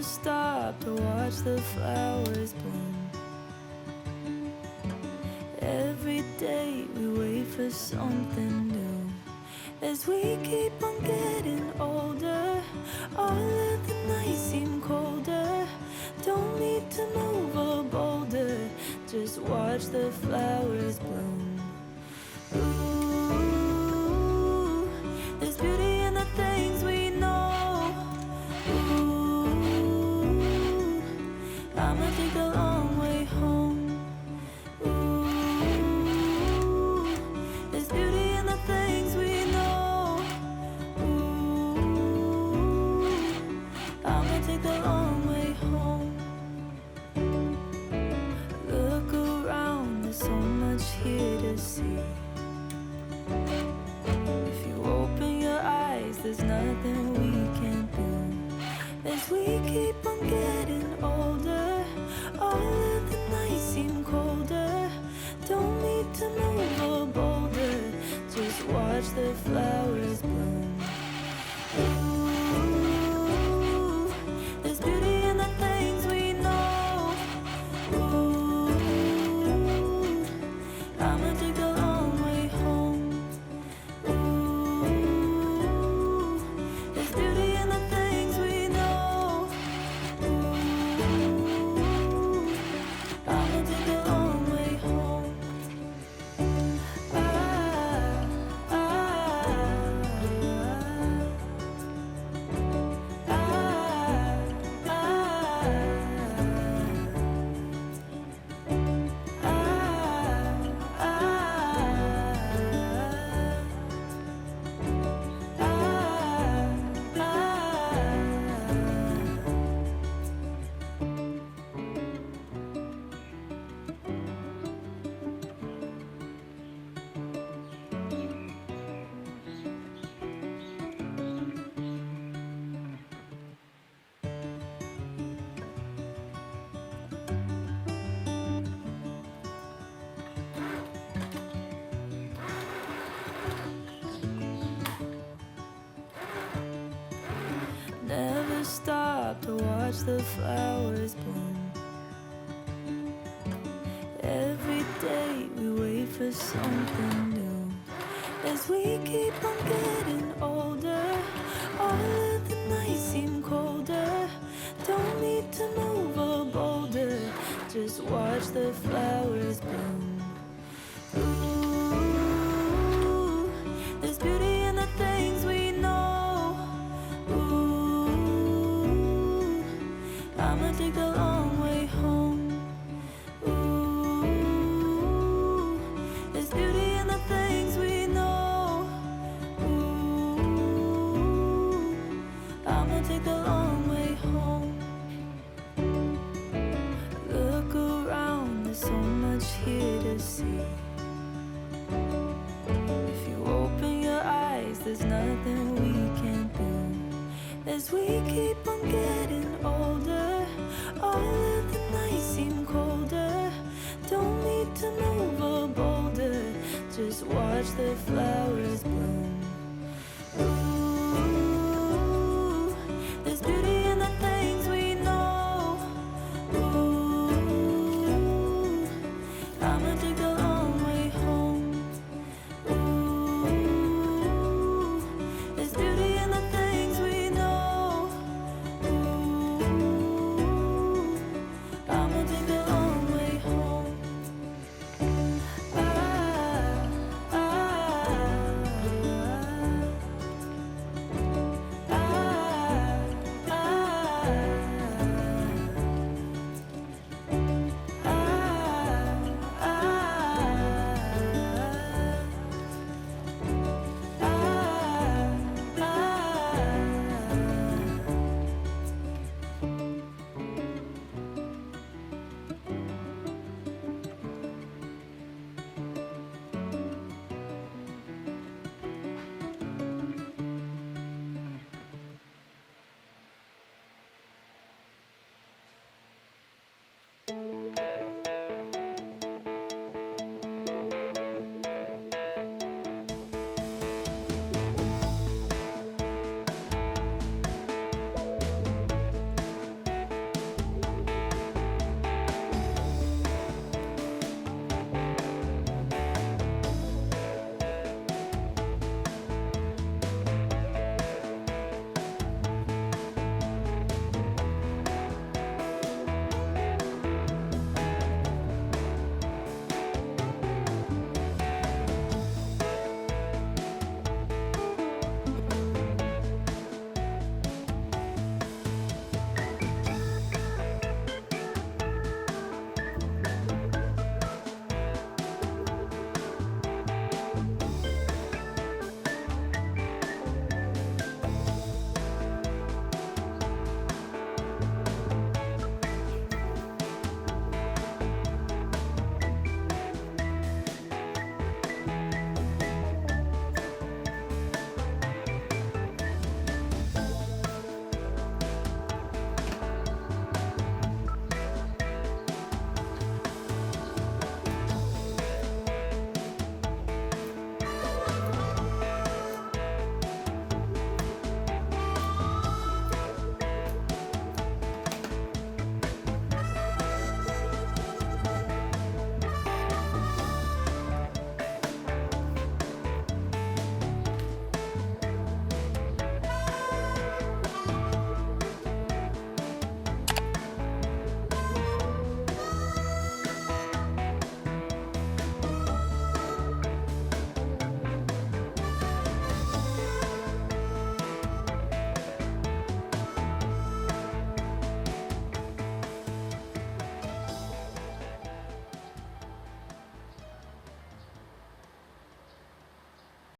stop to watch the flowers bloom. Every day we wait for something new. As we keep on getting older, all of the nights seem colder. Don't need to move a boulder, just watch the flowers bloom. Ooh, there's beauty in the things we know. Ooh, I'ma take the long way home. Ooh, there's beauty in the things we know. Ooh, I'ma take the long way home. Look around, there's so much here to see. If you open your eyes, there's nothing we can't do. As we keep on getting older, all of the nights seem colder. Don't need to move a boulder, just watch the flowers bloom. Ooh, there's beauty in the things we know. Ooh, I'ma take the long way home. Ooh, there's beauty in the things we know. Ooh, I'ma take the long way home. Never stop to watch the flowers bloom. Every day we wait for something new. As we keep on getting older, all of the nights seem colder. Don't need to move a boulder, just watch the flowers bloom. Ooh, there's beauty in the things we know. Ooh, I'ma take the long way home. Ooh, there's beauty in the things we know. Ooh, I'ma take the long way home. Look around, there's so much here to see. If you open your eyes, there's nothing we can't do. As we keep on getting older, all of the nights seem colder. Don't need to move a boulder, just watch the flowers bloom. Ooh, there's beauty in the things we know. Ooh, I'ma take the long way home. Ooh, there's beauty in the things we know. Ooh, I'ma take the long way home.